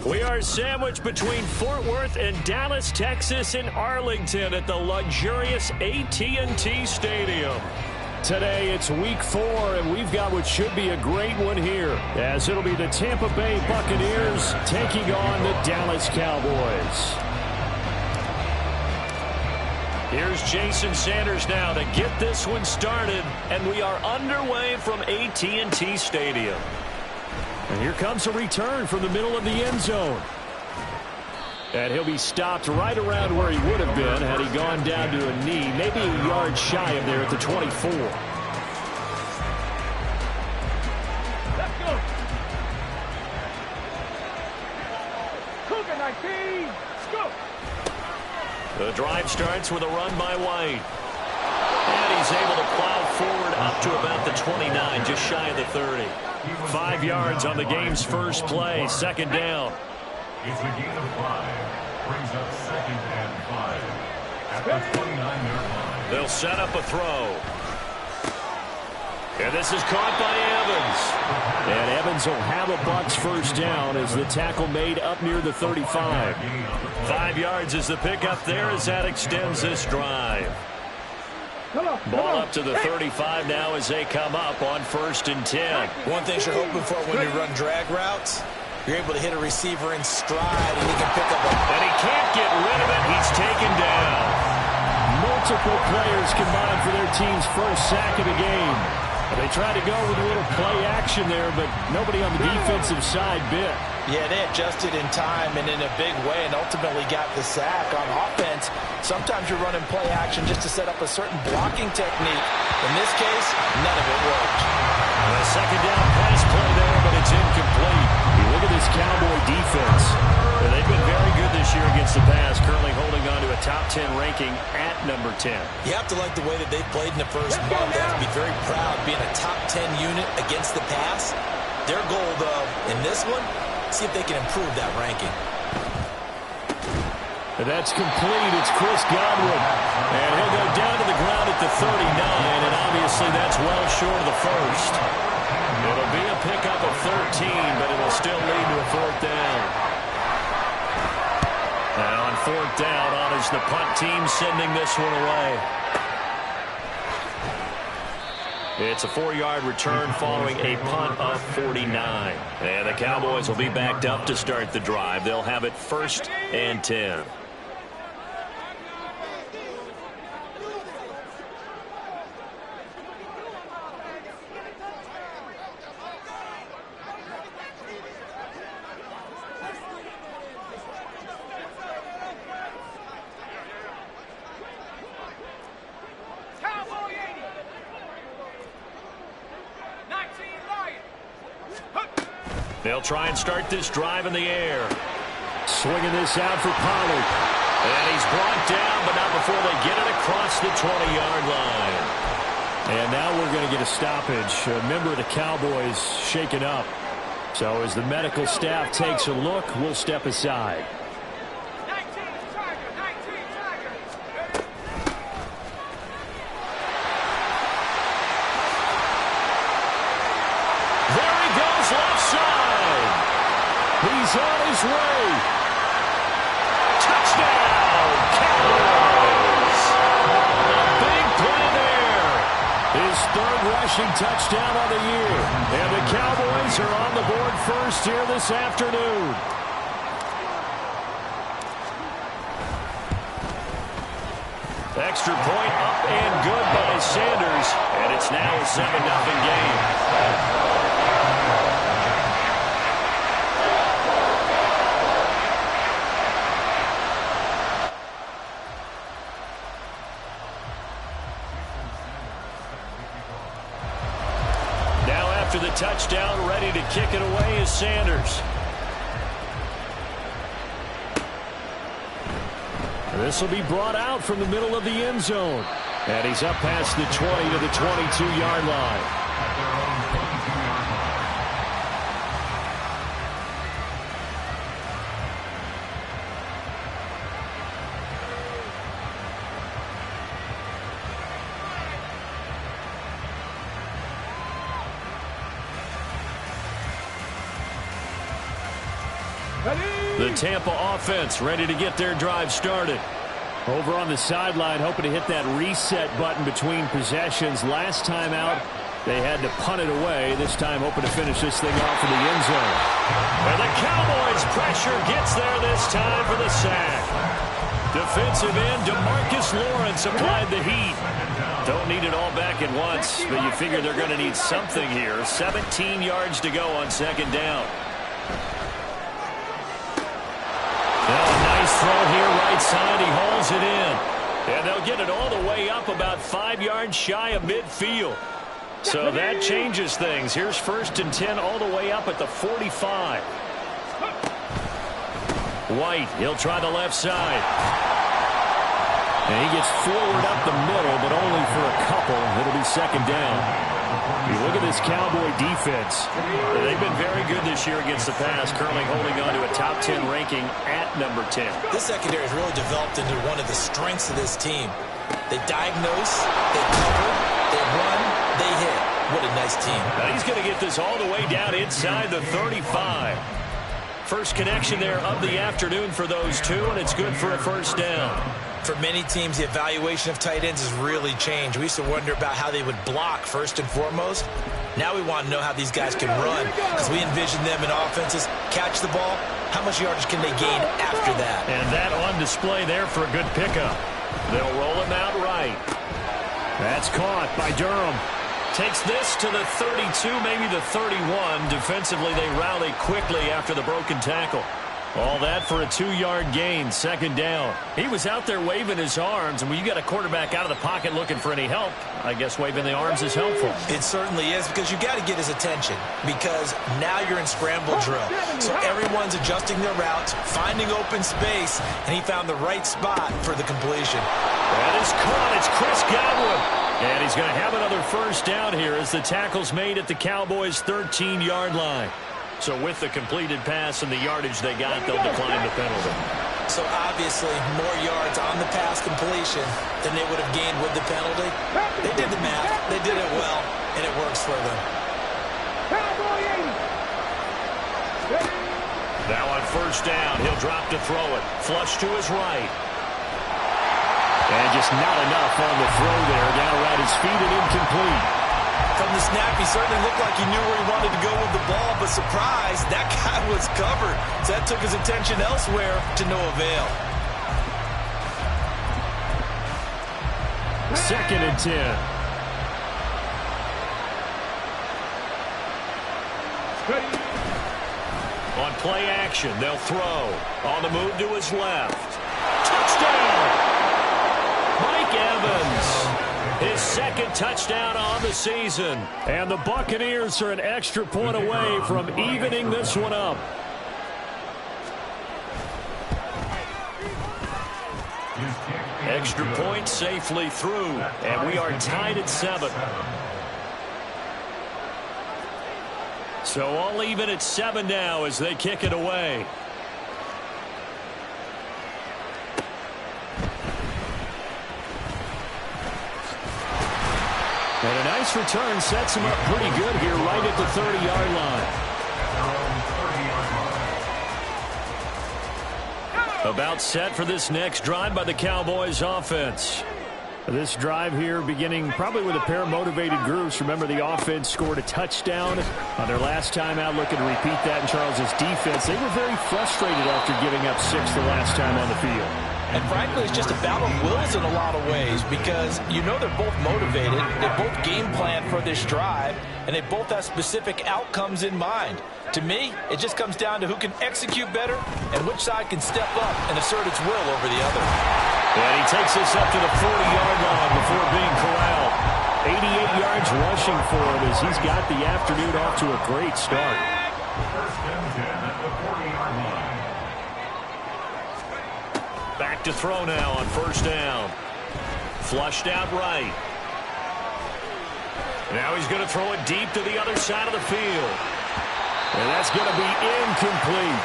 We are sandwiched between Fort Worth and Dallas, Texas, and Arlington at the luxurious AT&T Stadium. Today, it's week 4, and we've got what should be a great one here, as it'll be the Tampa Bay Buccaneers taking on the Dallas Cowboys. Here's Jason Sanders now to get this one started, and we are underway from AT&T Stadium. And here comes a return from the middle of the end zone. And he'll be stopped right around where he would have been had he gone down to a knee, maybe a yard shy of there at the 24. Let's go. Cougar 19. Let's go. The drive starts with a run by White. And he's able to plow forward up to about the 29, just shy of the 30. 5 yards on the game's first play, second down. It's a gain of 5. Brings up 2nd and 5. At the 29-yard line. They'll set up a throw. And this is caught by Evans. And Evans will have a Bucs first down as the tackle made up near the 35. 5 yards is the pickup there as that extends this drive. Ball up to the 35 now as they come up on 1st and 10. One thing you're hoping for when you run drag routes, you're able to hit a receiver in stride and he can pick up a... And he can't get rid of it. He's taken down. Multiple players combined for their team's first sack of the game. They tried to go with a little play action there, but nobody on the defensive side bit. Yeah, they adjusted in time and in a big way and ultimately got the sack. On offense, sometimes you're running play action just to set up a certain blocking technique. In this case, none of it worked. A second down pass play there, but it's incomplete. You look at this Cowboy defense. They've been very good this year against the pass, currently holding on to a top 10 ranking at number 10. You have to like the way that they played in the first month. They have to be very proud being a top 10 unit against the pass. Their goal, though, in this one, see if they can improve that ranking. And that's complete. It's Chris Godwin. And he'll go down to the ground at the 39, and obviously that's well short of the first. It'll be a pickup of 13, but it'll still lead to a 4th down. And on 4th down, on is the punt team sending this one away. It's a 4-yard return following a punt of 49. And the Cowboys will be backed up to start the drive. They'll have it 1st and 10. They'll try and start this drive in the air. Swinging this out for Pollard. And he's brought down, but not before they get it across the 20-yard line. And now we're going to get a stoppage. A member of the Cowboys shaken up. So as the medical staff takes a look, we'll step aside. He's on his way. Touchdown, Cowboys. A big play there. His 3rd rushing touchdown of the year. And the Cowboys are on the board first here this afternoon. Extra point up and good by Sanders. And it's now a 7-0 game. After the touchdown, ready to kick it away is Sanders. This will be brought out from the middle of the end zone. And he's up past the 20 to the 22-yard line. The Tampa offense ready to get their drive started. Over on the sideline, hoping to hit that reset button between possessions. Last time out, they had to punt it away. This time, hoping to finish this thing off in the end zone. And the Cowboys' pressure gets there this time for the sack. Defensive end DeMarcus Lawrence applied the heat. Don't need it all back at once, but you figure they're going to need something here. 17 yards to go on second down. Nice throw here, right side. He hauls it in. And they'll get it all the way up about 5 yards shy of midfield. So that changes things. Here's 1st and 10 all the way up at the 45. White, he'll try the left side. And he gets forward up the middle, but only for a couple. It'll be second down. You look at this Cowboy defense. They've been very good this year against the pass, currently holding on to a top 10 ranking at number 10. This secondary has really developed into one of the strengths of this team. They diagnose, they cover, they run, they hit. What a nice team. Now he's going to get this all the way down inside the 35. First connection there of the afternoon for those two, and it's good for a first down. For many teams, the evaluation of tight ends has really changed. We used to wonder about how they would block first and foremost. Now we want to know how these guys can run, because we envision them in offenses catch the ball. How much yardage can they gain after that? And that on display there for a good pickup. They'll roll him out right. That's caught by Durham. Takes this to the 32, maybe the 31. Defensively, they rally quickly after the broken tackle. All that for a 2-yard gain, second down. He was out there waving his arms, and when you got a quarterback out of the pocket looking for any help, I guess waving the arms is helpful. It certainly is, because you got to get his attention, because now you're in scramble drill. So everyone's adjusting their routes, finding open space, and he found the right spot for the completion. That is caught. It's Chris Godwin. And he's going to have another first down here as the tackle's made at the Cowboys' 13-yard line. So with the completed pass and the yardage they got, they'll decline the penalty. So obviously more yards on the pass completion than they would have gained with the penalty. They did the math. They did it well, and it works for them. Now on first down, he'll drop to throw it. Flush to his right. And just not enough on the throw there. Down around his feet and incomplete. From the snap, he certainly looked like he knew where he wanted to go with the ball, but surprise, that guy was covered. So that took his attention elsewhere to no avail. 2nd and 10. On play action, they'll throw. On the move to his left. Touchdown! Mike Evans. His second touchdown on the season. And the Buccaneers are an extra point away from evening this one up. Extra point safely through. And we are tied at 7. So all even at 7 now as they kick it away. And a nice return sets him up pretty good here right at the 30-yard line. About set for this next drive by the Cowboys offense. This drive here beginning probably with a pair of motivated groups. Remember, the offense scored a touchdown on their last time out, looking to repeat that in Charles's defense. They were very frustrated after giving up 6 the last time on the field. And frankly, it's just a battle of wills in a lot of ways, because you know they're both motivated, they both game plan for this drive, and they both have specific outcomes in mind. To me, it just comes down to who can execute better and which side can step up and assert its will over the other. And he takes this up to the 40-yard line before being corralled. 88 yards rushing for him as he's got the afternoon off to a great start. First and 10 at the 40-yard line. Back to throw now on first down. Flushed out right. Now he's going to throw it deep to the other side of the field. And that's going to be incomplete.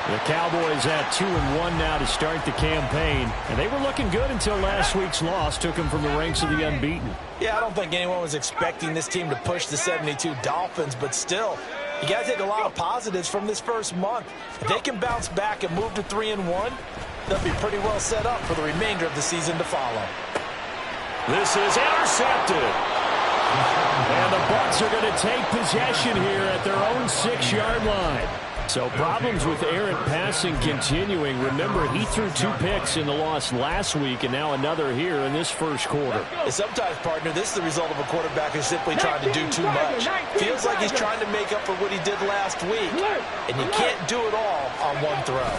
The Cowboys at 2-1 now to start the campaign. And they were looking good until last week's loss took them from the ranks of the unbeaten. Yeah, I don't think anyone was expecting this team to push the 72 Dolphins, but still, You got to take a lot of positives from this first month. If they can bounce back and move to 3-1, they'll be pretty well set up for the remainder of the season to follow. This is intercepted. And the Bucs are going to take possession here at their own 6-yard line. So problems with errant passing continuing. Remember, he threw 2 picks in the loss last week and now another here in this first quarter. And sometimes, partner, this is the result of a quarterback who's simply trying to do too much. Feels like he's trying to make up for what he did last week. And you can't do it all on one throw.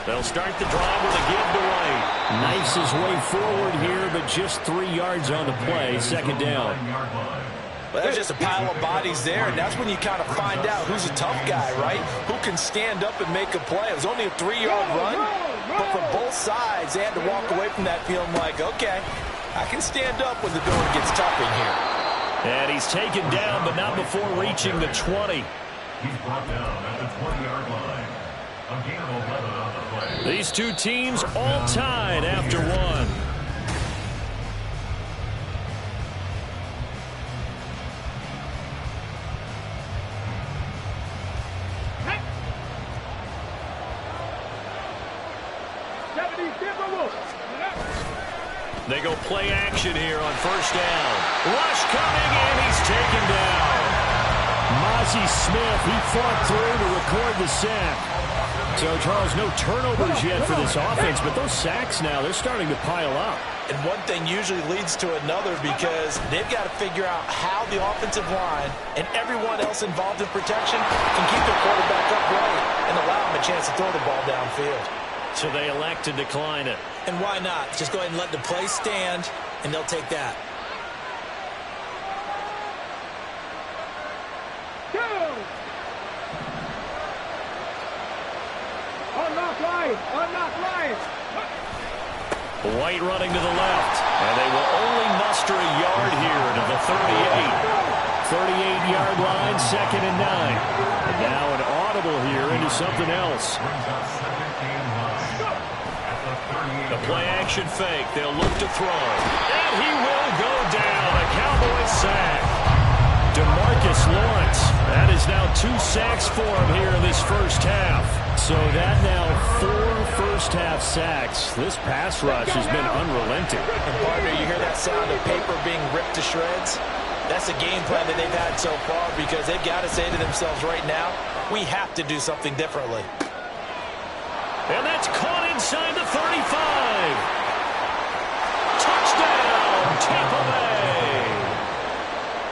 They'll start the drive with a give to White. Knifes his way forward here, but just 3 yards on the play. Second down. Well, there's just a pile of bodies there, and that's when you kind of find out who's a tough guy, right? Who can stand up and make a play. It was only a 3-yard run, but for both sides, they had to walk away from that feeling like, okay, I can stand up when the going gets tough in here. And he's taken down, but not before reaching the 20. He's brought down at the 20-yard line. A gain of 11 on the play. These two teams all tied after one. They go play action here on first down. Rush coming, and he's taken down. Mazi Smith, he fought through to record the sack. So, Charles, no turnovers yet for this offense, but those sacks now, they're starting to pile up. And one thing usually leads to another because they've got to figure out how the offensive line and everyone else involved in protection can keep their quarterback upright and allow him a chance to throw the ball downfield. So they elect to decline it. And why not? Just go ahead and let the play stand, and they'll take that. Unlock right. White running to the left, and they will only muster a yard here to the 38. 38-yard line, 2nd and 9. And now an audible here into something else. The play-action fake. They'll look to throw. And he will go down. A Cowboys sack. DeMarcus Lawrence. That is now 2 sacks for him here in this first half. So that now 4 first-half sacks. This pass rush has been unrelenting. And, partner, you hear that sound of paper being ripped to shreds? That's the game plan that they've had so far because they've got to say to themselves right now, we have to do something differently. And that's caught inside the 35. Touchdown, Tampa Bay.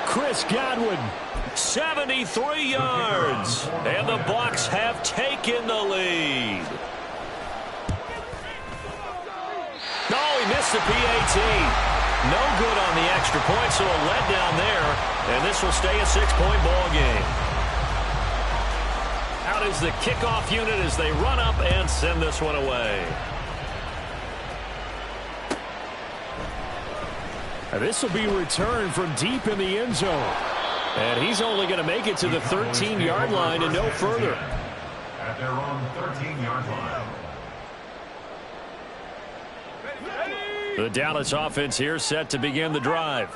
Chris Godwin, 73 yards. And the Bucs have taken the lead. Oh, he missed the PAT. No good on the extra point, so a letdown there. And this will stay a 6-point ball game. Out is the kickoff unit as they run up and send this one away. Now this will be returned from deep in the end zone. And he's only going to make it to the 13-yard line and no further. At their own 13-yard line. The Dallas offense here set to begin the drive.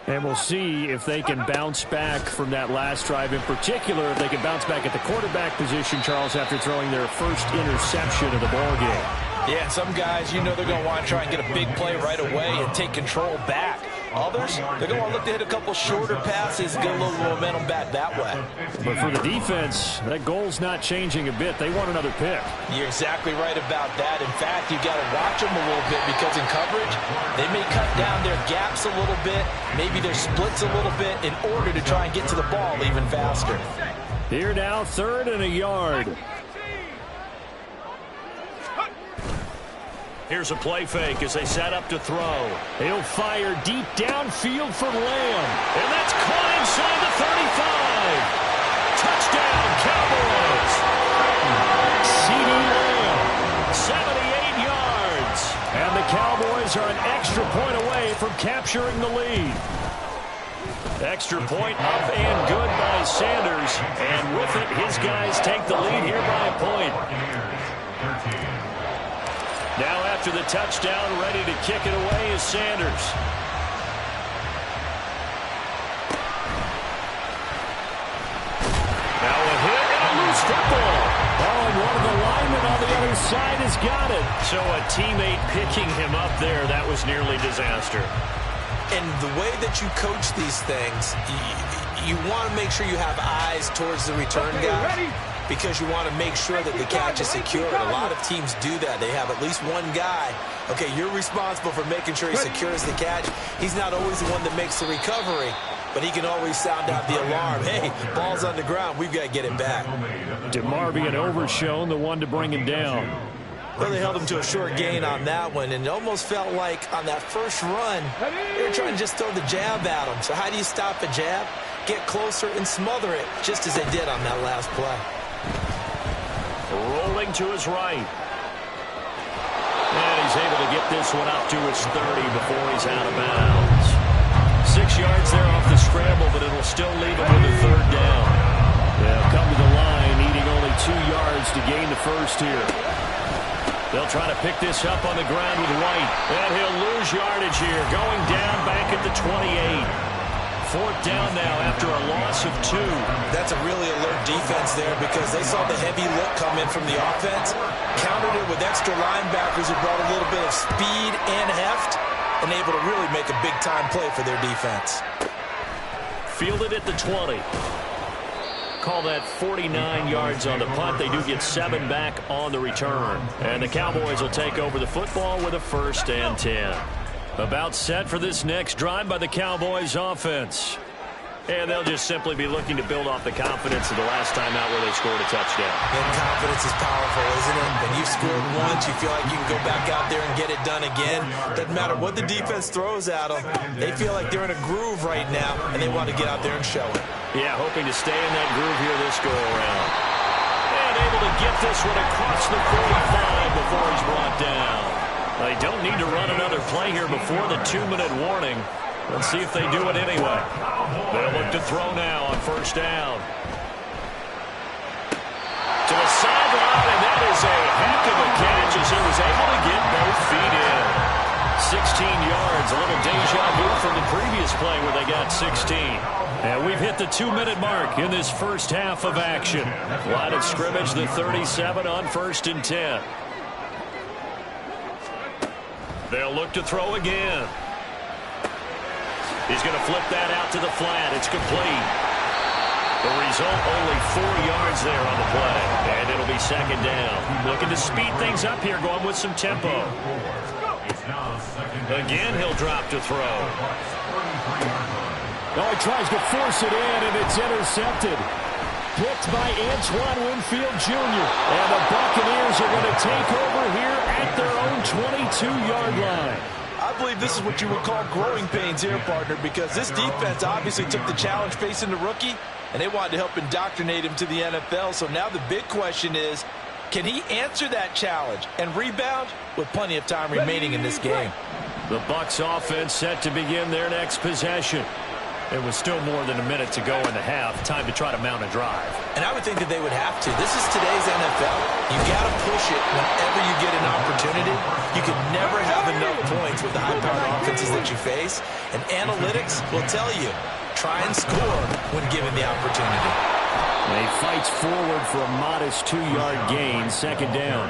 And we'll see if they can bounce back from that last drive. In particular, if they can bounce back at the quarterback position, Charles, after throwing their first interception of the ball game. Yeah, some guys, you know they're going to want to try and get a big play right away and take control back. Others, they're going to want to look to hit a couple shorter passes, get a little momentum back that way. But for the defense, that goal's not changing a bit. They want another pick. You're exactly right about that. In fact, you've got to watch them a little bit because in coverage, they may cut down their gaps a little bit, maybe their splits a little bit in order to try and get to the ball even faster. Here now, 3rd and a yard. Here's a play fake as they set up to throw. He'll fire deep downfield for Lamb. And that's caught inside the 35. Touchdown, Cowboys. CeeDee Lamb. 78 yards. And the Cowboys are an extra point away from capturing the lead. Extra point up and good by Sanders. And with it, his guys take the lead here by a point. Now after the touchdown, ready to kick it away is Sanders. side has got it. So a teammate picking him up there, that was nearly disaster. And the way that you coach these things, you want to make sure you have eyes towards the return guy because you want to make sure that the catch is secured. A lot of teams do that. They have at least one guy. Okay, you're responsible for making sure he secures the catch. He's not always the one that makes the recovery, but he can always sound out the alarm. Hey, ball's on the ground. We've got to get it back. DeMarvion overshown, the one to bring him down. Well, they held him to a short gain on that one, and it almost felt like on that first run, they were trying to just throw the jab at him. So how do you stop a jab? Get closer and smother it, just as they did on that last play. Rolling to his right. And he's able to get this one up to his 30 before he's out of bounds. 6 yards there off the scramble, but it'll still leave him with a third down. They'll come to the line, needing only 2 yards to gain the first here. They'll try to pick this up on the ground with White. And he'll lose yardage here, going down back at the 28. 4th down now after a loss of 2. That's a really alert defense there because they saw the heavy look come in from the offense, countered it with extra linebackers who brought a little bit of speed and heft, and able to really make a big-time play for their defense. Fielded at the 20. Call that 49 yards on the punt. They do get 7 back on the return. And the Cowboys will take over the football with a 1st and 10. About set for this next drive by the Cowboys offense. And they'll just simply be looking to build off the confidence of the last time out where they scored a touchdown. And confidence is powerful, isn't it? When you've scored once, you feel like you can go back out there and get it done again. Doesn't matter what the defense throws at them. They feel like they're in a groove right now, and they want to get out there and show it. Yeah, hoping to stay in that groove here this go-around. And able to get this one across the 45 before he's brought down. They don't need to run another play here before the 2-minute warning. Let's see if they do it anyway. They'll look to throw now on 1st down. To the sideline, and that is a heck of a catch as he was able to get both feet in. 16 yards, a little deja vu from the previous play where they got 16. And we've hit the 2-minute mark in this first half of action. Line of scrimmage, the 37 on 1st and 10. They'll look to throw again. He's going to flip that out to the flat. It's complete. The result, only 4 yards there on the play. And it'll be 2nd down. Looking to speed things up here, going with some tempo. Again, he'll drop to throw. Oh, he tries to force it in, and it's intercepted. Picked by Antoine Winfield Jr. And the Buccaneers are going to take over here at their own 22-yard line. I believe this is what you would call growing pains here, partner, because this defense obviously took the challenge facing the rookie, and they wanted to help indoctrinate him to the NFL. So now the big question is, can he answer that challenge and rebound with plenty of time remaining in this game? The Bucs offense set to begin their next possession. It was still more than a minute to go in the half. Time to try to mount a drive. And I would think that they would have to. This is today's NFL. You got to push it whenever you get an opportunity. You can never have enough points with the high-powered offenses that you face. And analytics will tell you, try and score when given the opportunity. He fights forward for a modest 2-yard gain, 2nd down.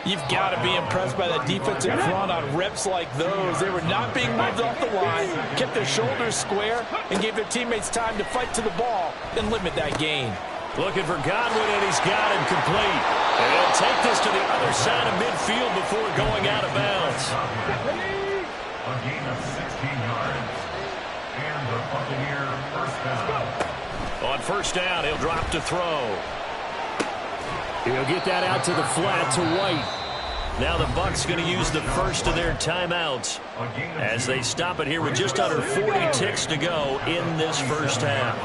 You've got to be impressed by that defensive front on reps like those. They were not being moved off the line, kept their shoulders square, and gave their teammates time to fight to the ball and limit that gain. Looking for Godwin, and he's got him complete. And he'll take this to the other side of midfield before going out of bounds. A gain of 16 yards. And the Buccaneer 1st down. On 1st down, he'll drop to throw. He'll get that out to the flat to White. Now the Bucs going to use the first of their timeouts as they stop it here with just under 40 ticks to go in this first half.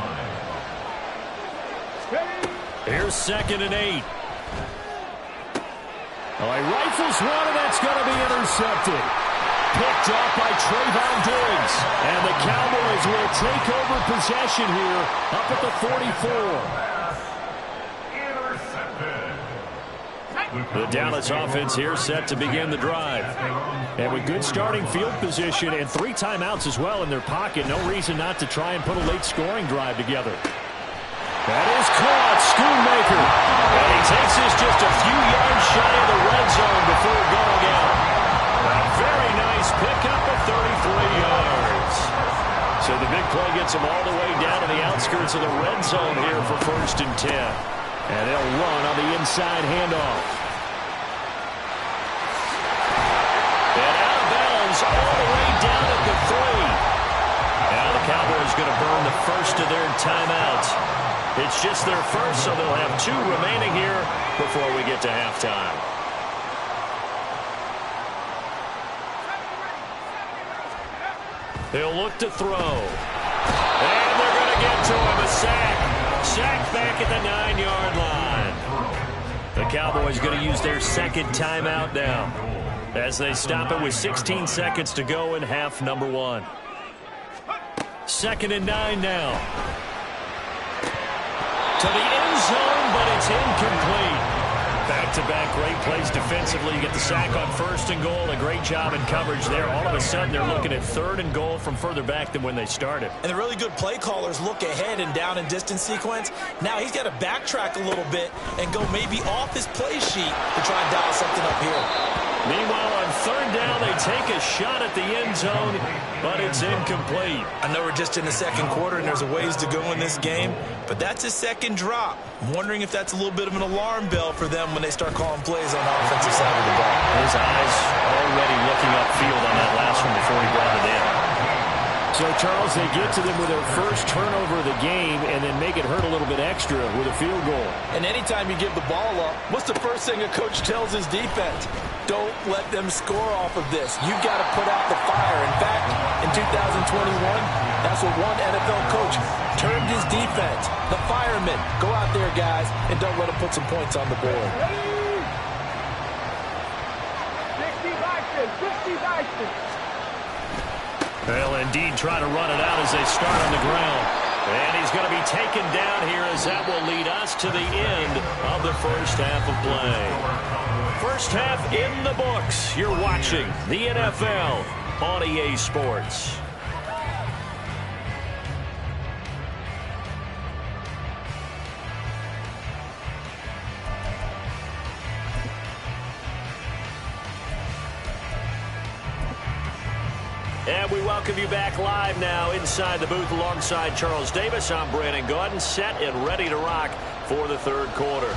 Here's 2nd and 8. Oh, he rifles one, and that's going to be intercepted. Picked off by Trayvon Diggs. And the Cowboys will take over possession here up at the 44. The Dallas offense here set to begin the drive. And with good starting field position and 3 timeouts as well in their pocket, no reason not to try and put a late scoring drive together. That is caught. Schoonmaker. And he takes this just a few yards shy of the into the red zone here for 1st and 10. And they'll run on the inside handoff. And out of bounds all the way down at the 3. Now the Cowboys going to burn the first of their timeouts. It's just their first, so they'll have 2 remaining here before we get to halftime. They'll look to throw. And they're going to get to him. A sack. Sack back at the 9-yard line. The Cowboys going to use their second timeout now as they stop it with 16 seconds to go in half number 1. 2nd and 9 now. To the end zone, but it's incomplete. Back-to-back great plays defensively. You get the sack on 1st and goal. A great job in coverage there. All of a sudden, they're looking at 3rd and goal from further back than when they started. And the really good play callers look ahead and down and distance sequence. Now he's got to backtrack a little bit and go maybe off his play sheet to try and dial something up here. Meanwhile, on 3rd down, they take a shot at the end zone, but it's incomplete. I know we're just in the 2nd quarter and there's a ways to go in this game, but that's his 2nd drop. I'm wondering if that's a little bit of an alarm bell for them when they start calling plays on the offensive side of the ball. His eyes already looking upfield on that last one before he brought it in. So, Charles, they get to them with their first turnover of the game and then make it hurt a little bit extra with a field goal. And anytime you give the ball up, what's the first thing a coach tells his defense? Don't let them score off of this. You've got to put out the fire. In fact, in 2021, that's what one NFL coach termed his defense. The firemen. Go out there, guys, and don't let them put some points on the board. 60 Bison. They'll indeed try to run it out as they start on the ground. And he's going to be taken down here as that will lead us to the end of the first half of play. First half in the books. You're watching the NFL on EA Sports. And we welcome you back live now inside the booth alongside Charles Davis. I'm Brandon Gaudin, set and ready to rock for the 3rd quarter.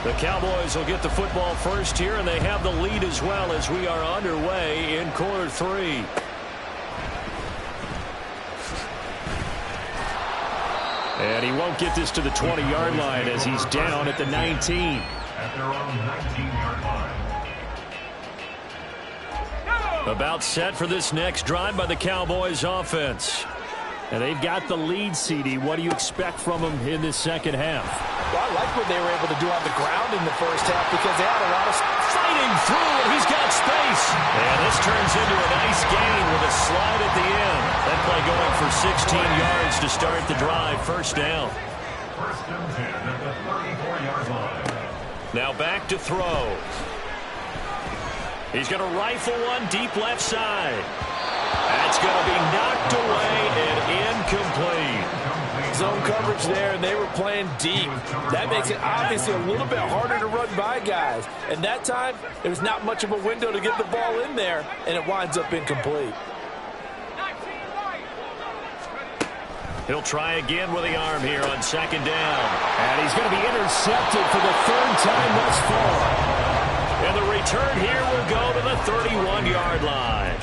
The Cowboys will get the football first here, and they have the lead as well as we are underway in quarter 3. And he won't get this to the 20-yard line as he's down at the 19. At their own 19-yard line. About set for this next drive by the Cowboys offense. And they've got the lead, CD. What do you expect from them in this second half? Well, I like what they were able to do on the ground in the first half because they had a lot of fighting through, and he's got space. And this turns into a nice gain with a slide at the end. That play going for 16 yards to start the drive. First down. 1st and 10 at the 34-yard line. Now back to throw. He's going to rifle one deep left side. That's going to be knocked away and incomplete. Zone coverage there, and they were playing deep. That makes it obviously a little bit harder to run by guys. And that time, there was not much of a window to get the ball in there, and it winds up incomplete. He'll try again with the arm here on 2nd down. And he's going to be intercepted for the 3rd time thus far. And the return here will go to the 31-yard line.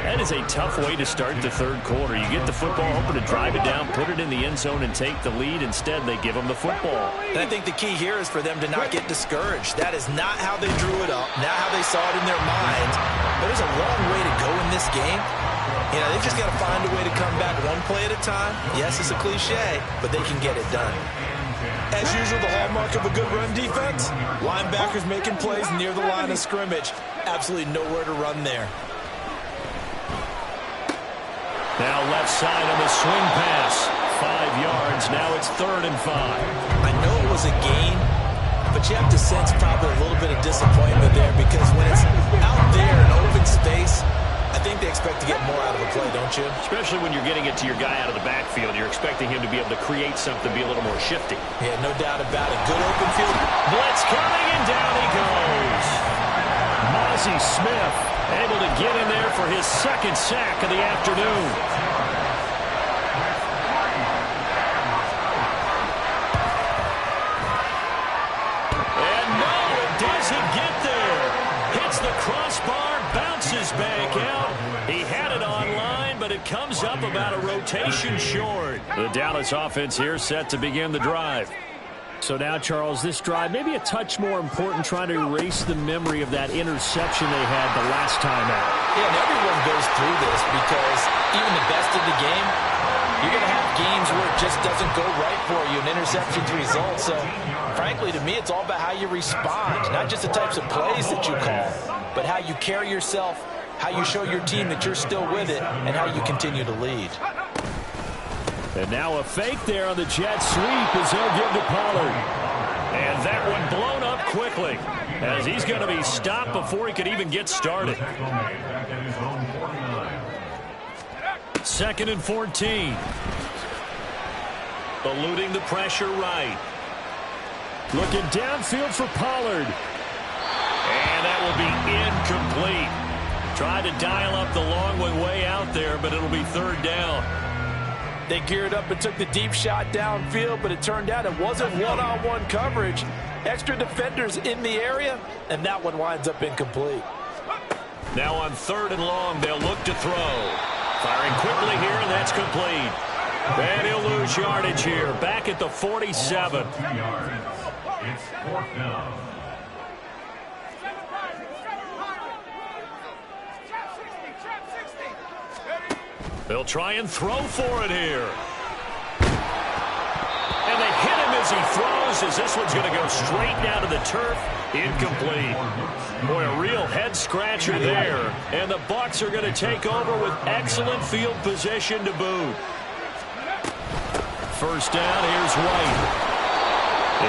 That is a tough way to start the 3rd quarter. You get the football, hoping to drive it down, put it in the end zone, and take the lead. Instead, they give them the football. And I think the key here is for them to not get discouraged. That is not how they drew it up, not how they saw it in their minds. But there's a long way to go in this game. You know, they've just got to find a way to come back one play at a time. Yes, it's a cliche, but they can get it done. As usual, the hallmark of a good run defense, linebackers making plays near the line of scrimmage. Absolutely nowhere to run there. Now left side on the swing pass. 5 yards. Now it's 3rd and 5. I know it was a gain, but you have to sense probably a little bit of disappointment there because when it's out there in open space, I think they expect to get more out of the play, don't you? Especially when you're getting it to your guy out of the backfield. You're expecting him to be able to create something, be a little more shifty. Yeah, no doubt about it. Good open field. Blitz coming, and down he goes. Mozzie Smith Able to get in there for his second sack of the afternoon. And no, it doesn't get there. Hits the crossbar, bounces back out. He had it online, but it comes up about a rotation short. The Dallas offense here set to begin the drive. So now, Charles, this drive maybe a touch more important, trying to erase the memory of that interception they had the last time out. Yeah, and everyone goes through this because even the best of the game, you're going to have games where it just doesn't go right for you, and interceptions result. So, frankly, to me, it's all about how you respond, not just the types of plays that you call, but how you carry yourself, how you show your team that you're still with it, and how you continue to lead. And now a fake there on the jet sweep as they'll give to Pollard. And that one blown up quickly as he's going to be stopped before he could even get started. 2nd and 14. Eluding the pressure right. Looking downfield for Pollard. And that will be incomplete. Tried to dial up the long way out there, but it'll be 3rd down. They geared up and took the deep shot downfield, but it turned out it wasn't one-on-one coverage. Extra defenders in the area, and that one winds up incomplete. Now on 3rd and long, they'll look to throw. Firing quickly here, and that's complete. And he'll lose yardage here, back at the 47. It's 4th down. They'll try and throw for it here. And they hit him as he throws, as this one's going to go straight down to the turf. Incomplete. Boy, a real head-scratcher there. And the Bucs are going to take over with excellent field position to boot. 1st down, here's White.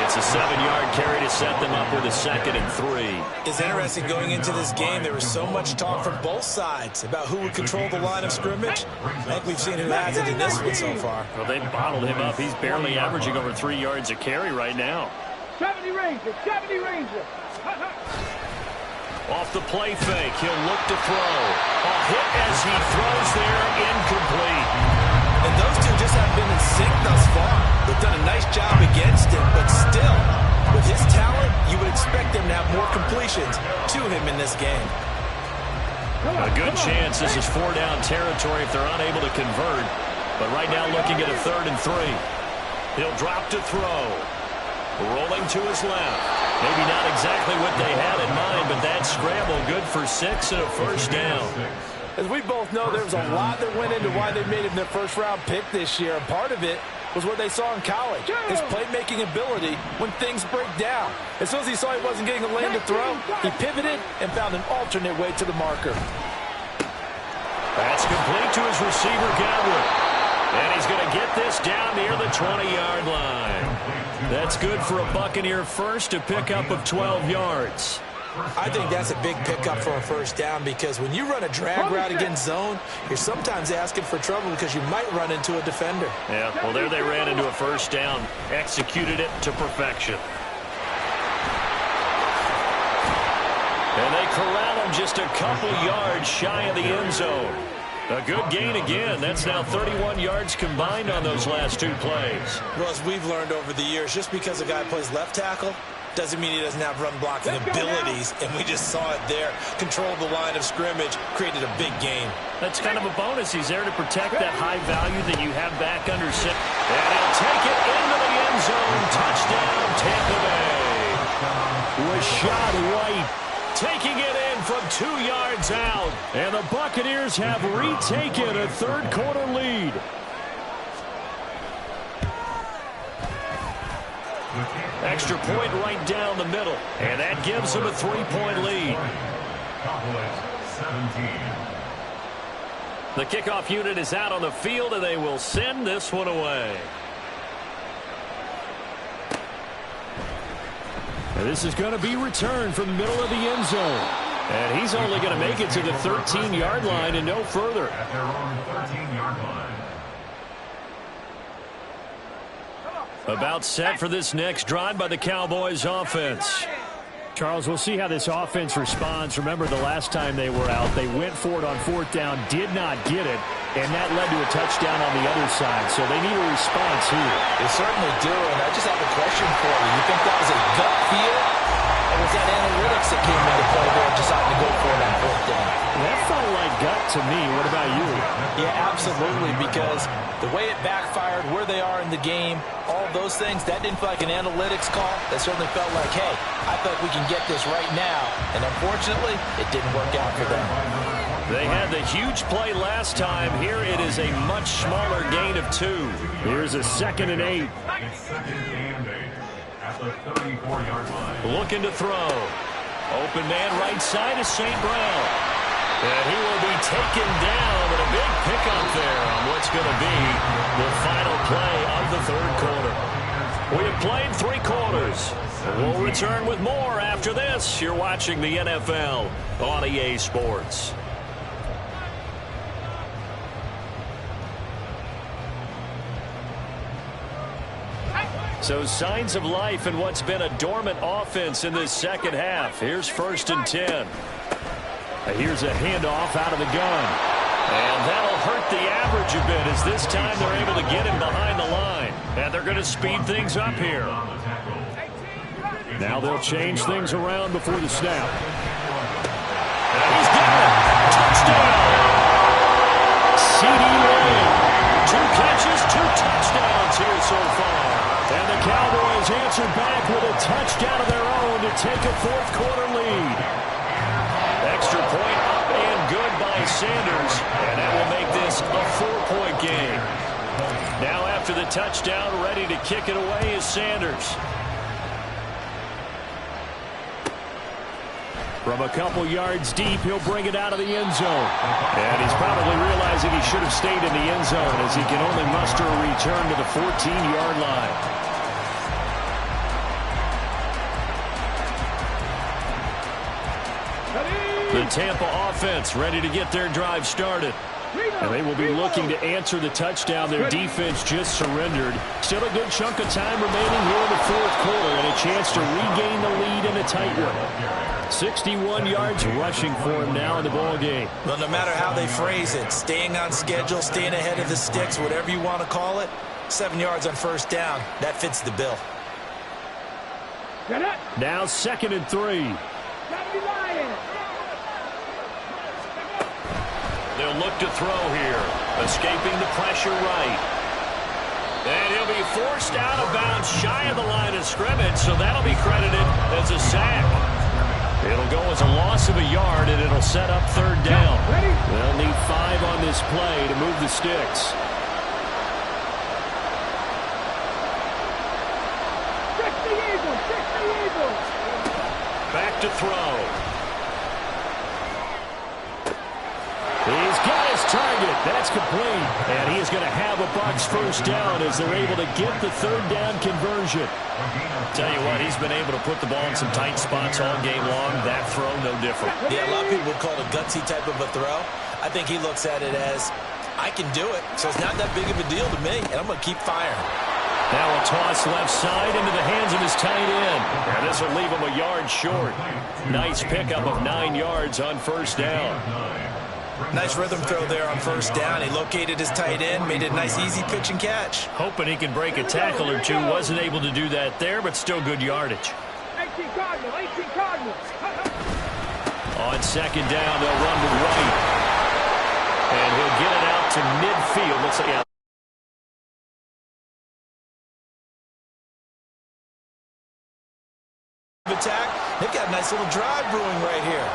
It's a 7-yard carry to set them up with a 2nd and 3. It's interesting going into this game. There was so much talk from both sides about who would control the line of scrimmage. I think we've seen who has it in this one so far. Well, they bottled him up. He's barely averaging over 3 yards a carry right now. 70 Rangers, 70 Rangers. Off the play fake, he'll look to throw. A hit as he throws there, incomplete. And those two just haven't been in sync thus far. They've done a nice job against him, but still, with his talent, you would expect him to have more completions to him in this game. A good chance this is 4-down territory if they're unable to convert. But right now looking at a 3rd and 3. He'll drop to throw. Rolling to his left. Maybe not exactly what they had in mind, but that scramble good for 6 and a 1st down. As we both know, there was a lot that went into why they made him their 1st-round pick this year. And part of it was what they saw in college, his playmaking ability when things break down. As soon as he saw he wasn't getting a lane to throw, he pivoted and found an alternate way to the marker. That's complete to his receiver, Godwin. And he's going to get this down near the 20-yard line. That's good for a Buccaneer 1st, a pickup of 12 yards. I think that's a big pickup for a 1st down because when you run a drag route against zone, you're sometimes asking for trouble because you might run into a defender. Yeah, well, there they ran into a 1st down, executed it to perfection. And they corral him just a couple yards shy of the end zone. A good gain again. That's now 31 yards combined on those last 2 plays. Well, as we've learned over the years, just because a guy plays left tackle doesn't mean he doesn't have run blocking abilities, and we just saw it there. Controlled the line of scrimmage, created a big gain. That's kind of a bonus. He's there to protect that high value that you have back under center. And he'll take it into the end zone. Touchdown, Tampa Bay. Rachaad White taking it in from 2 yards out. And the Buccaneers have retaken a 3rd quarter lead. Extra point right down the middle. And that gives them a 3-point lead. The kickoff unit is out on the field, and they will send this one away. And this is going to be returned from the middle of the end zone. And he's only going to make it to the 13-yard line and no further. At their own 13-yard line. About set for this next drive by the Cowboys offense. Charles, we'll see how this offense responds. Remember the last time they were out, they went for it on 4th down, did not get it, and that led to a touchdown on the other side. So they need a response here. They certainly do, and I just have a question for you. You think that was a gut feel, or was that analytics that came into play there deciding to go for it on 4th down? That felt like gut to me. What about you? Yeah, absolutely, because the way it backfired, where they are in the game, all those things, that didn't feel like an analytics call. That certainly felt like, hey, I feel like we can get this right now. And unfortunately, it didn't work out for them. They had the huge play last time. Here it is a much smaller gain of 2. Here's a 2nd and 8. It's 2nd and 8 at the 34-yard line. Looking to throw. Open man right side is St. Brown. And he will be taken down with a big pickup there on what's going to be the final play of the 3rd quarter. We have played 3 quarters. We'll return with more after this. You're watching the NFL on EA Sports. So signs of life in what's been a dormant offense in this second half. Here's 1st and 10. Here's a handoff out of the gun. And that'll hurt the average a bit as this time they're able to get him behind the line. And they're going to speed things up here. Now they'll change things around before the snap. And he's got it. Touchdown. CeeDee Lamb. 2 catches, 2 touchdowns here so far. And the Cowboys answered back with a touchdown of their own to take a 4th quarter lead. Extra point up and good by Sanders. And that will make this a 4-point game. Now after the touchdown, ready to kick it away is Sanders. From a couple yards deep, he'll bring it out of the end zone. And he's probably realizing he should have stayed in the end zone as he can only muster a return to the 14-yard line. The Tampa offense ready to get their drive started. And they will be looking to answer the touchdown their defense just surrendered. Still a good chunk of time remaining here in the 4th quarter and a chance to regain the lead in a tight one. 61 yards rushing for him now in the ball game. Well, no matter how they phrase it, staying on schedule, staying ahead of the sticks, whatever you want to call it, 7 yards on 1st down, that fits the bill. Now 2nd and 3. They'll look to throw here. Escaping the pressure right. And he'll be forced out of bounds shy of the line of scrimmage, so that'll be credited as a sack. It'll go as a loss of a yard, and it'll set up 3rd down. They'll need 5 on this play to move the sticks. Back to throw. He's got his target. That's complete. And he is going to have a Bucs 1st down as they're able to get the 3rd down conversion. Tell you what, he's been able to put the ball in some tight spots all game long. That throw, no different. Yeah, a lot of people would call it a gutsy type of a throw. I think he looks at it as, I can do it, so it's not that big of a deal to me, and I'm going to keep firing. Now a toss left side into the hands of his tight end. And this will leave him a yard short. Nice pickup of 9 yards on 1st down. Nice rhythm throw there on 1st down. He located his tight end, made it a nice easy pitch and catch. Hoping he can break a tackle or two. Wasn't able to do that there, but still good yardage. 18 Cardinals, 18 Cardinals. On 2nd down, they'll run to right. And he'll get it out to midfield. Looks like attack. They've got a nice little drive brewing right here.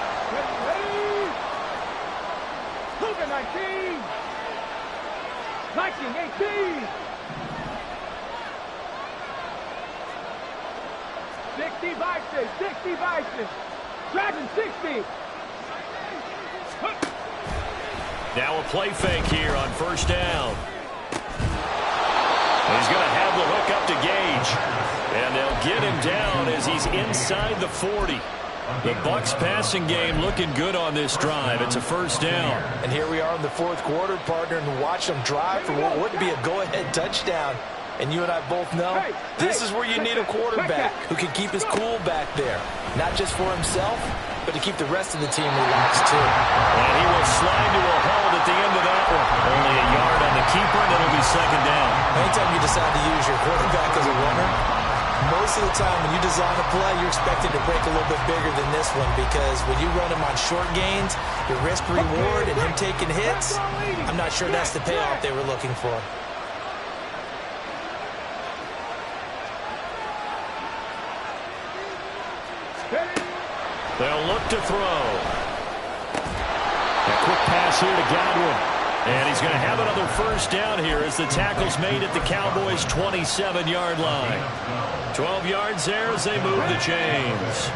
19, 18. 60 Vices, 60 Vices. Dragon 60. now a play fake here on 1st down. He's going to have the hook up to Gage. And they'll get him down as he's inside the 40. The Bucs passing game looking good on this drive. It's a 1st down. And here we are in the 4th quarter, partner, and watch them drive for what would be a go-ahead touchdown. And you and I both know this is where you need a quarterback who can keep his cool back there. Not just for himself, but to keep the rest of the team relaxed too. And he will slide to a hold at the end of that one. Only a yard on the keeper, and it'll be second down. Anytime you decide to use your quarterback as a runner, most of the time when you design a play, you're expected to break a little bit bigger than this one, because when you run him on short gains, your risk-reward and him taking hits, I'm not sure that's the payoff they were looking for. They'll look to throw. A quick pass here to Godwin. And he's going to have another first down here as the tackle's made at the Cowboys' 27-yard line. 12 yards there as they move the chains.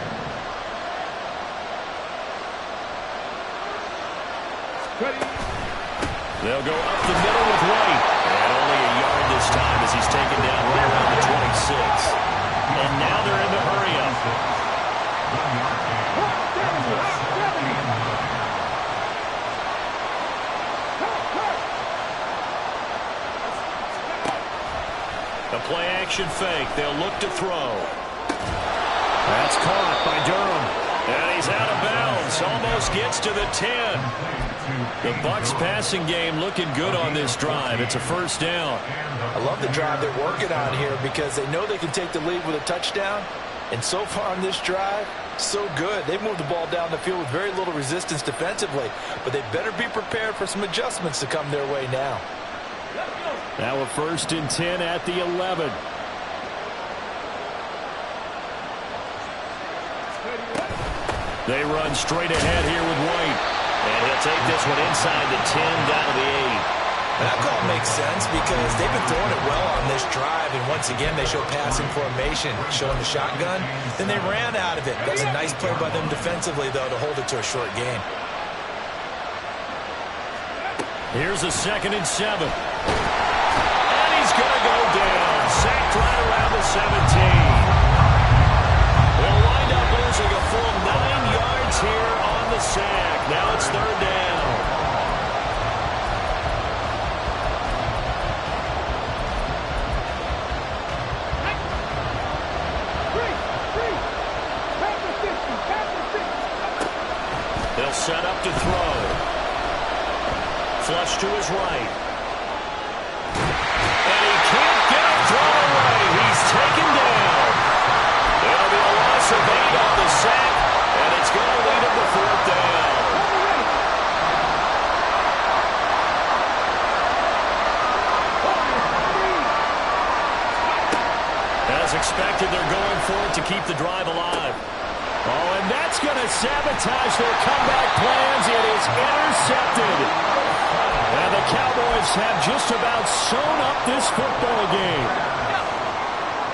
They'll go up the middle with White. And only a yard this time as he's taken down right around the 26. And now they're in the hurry-up. A play-action fake. They'll look to throw. That's caught by Durham. And he's out of bounds. Almost gets to the 10. The Bucs passing game looking good on this drive. It's a first down. I love the drive they're working on here because they know they can take the lead with a touchdown. And so far on this drive, so good. They've moved the ball down the field with very little resistance defensively. But they better be prepared for some adjustments to come their way now. Now a 1st and 10 at the 11. They run straight ahead here with White. And he'll take this one inside the 10 down to the 8. And that call makes sense because they've been throwing it well on this drive. And once again, they show passing formation, showing the shotgun. Then they ran out of it. That's a nice play by them defensively, though, to hold it to a short game. Here's a 2nd and 7. And he's going to go down. Sacked right around the 17. They'll wind up losing a full 9 yards here on the sack. Now it's 3rd down. They'll set up to throw. Flush to his right. And he can't get a throw away. He's taken down. It'll be a loss of 8 on the sack, and it's going to lead him to 4th down. As expected, they're going for it to keep the drive alive. Oh, and that's going to sabotage their comeback plans. It is intercepted. And the Cowboys have just about sewn up this football game.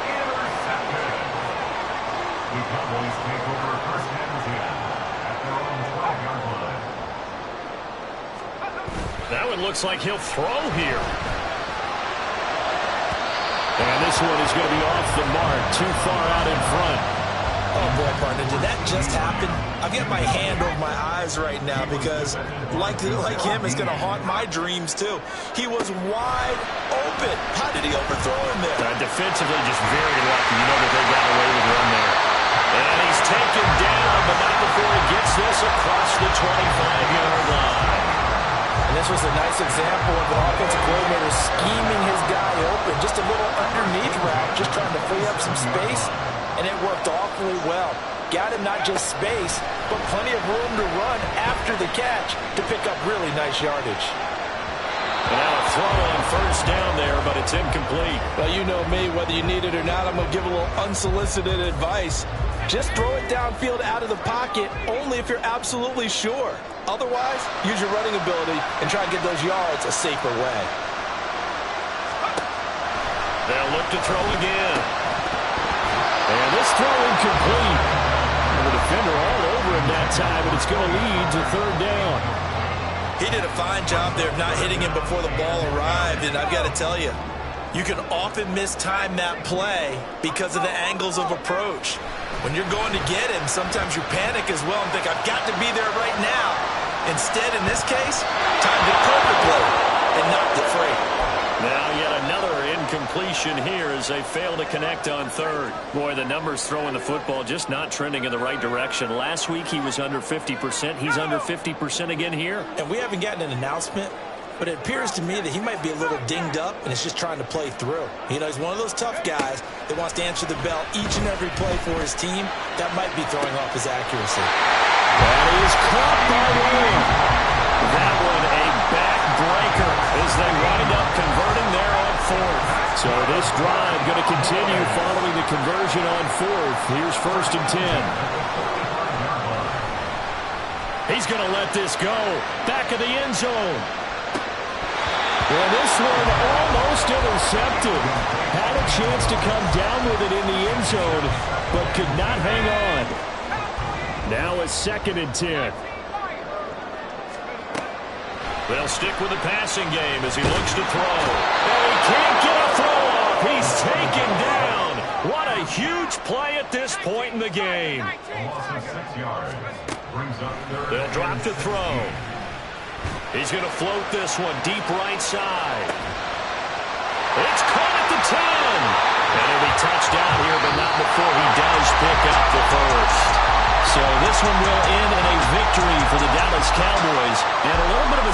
Intercepted. The Cowboys take over 1st and 10 at their own 12-yard line. That one looks like he'll throw here. And this one is going to be off the mark, too far out in front. Oh, boy, partner, did that just happen? I've got my hand over my eyes right now because, like him, it's going to haunt my dreams, too. He was wide open. How did he overthrow him there? Defensively, just very lucky. You know that they got away with one there. And he's taken down, but not before he gets this across the 25-yard line. And this was a nice example of an offensive coordinator scheming his guy open. Just a little underneath route, just trying to free up some space. And it worked awfully well. Got him not just space, but plenty of room to run after the catch to pick up really nice yardage. And now a throw on 1st down there, but it's incomplete. Well, you know me, whether you need it or not, I'm going to give a little unsolicited advice. Just throw it downfield out of the pocket only if you're absolutely sure. Otherwise, use your running ability and try and get those yards a safer way. They'll look to throw again. And this throw incomplete. And the defender all over him that time, but it's going to lead to 3rd down. He did a fine job there of not hitting him before the ball arrived, and I've got to tell you, you can often mistime that play because of the angles of approach. When you're going to get him, sometimes you panic as well and think, I've got to be there right now. Instead, in this case, timed it perfectly and knocked it free. Now yet another incompletion here as they fail to connect on third. Boy, the numbers throwing the football just not trending in the right direction. Last week he was under 50%. He's under 50% again here. And we haven't gotten an announcement, but it appears to me that he might be a little dinged up and is just trying to play through. You know, he's one of those tough guys that wants to answer the bell each and every play for his team. That might be throwing off his accuracy. That is caught by Williams. That one a backbreaker as they wind up converting there on fourth. So this drive going to continue following the conversion on fourth. Here's 1st and 10. He's going to let this go. Back of the end zone. Well, this one almost intercepted. Had a chance to come down with it in the end zone, but could not hang on. Now a 2nd and 10. They'll stick with the passing game as he looks to throw. And he can't get a throw off. He's taken down. What a huge play at this point in the game. A loss of 6 yards. Brings up third. They'll drop to throw. He's going to float this one deep right side. It's caught at the 10. And he'll be touched down here, but not before he does pick up the first. So this one will end in a victory for the Dallas Cowboys. And a little bit of a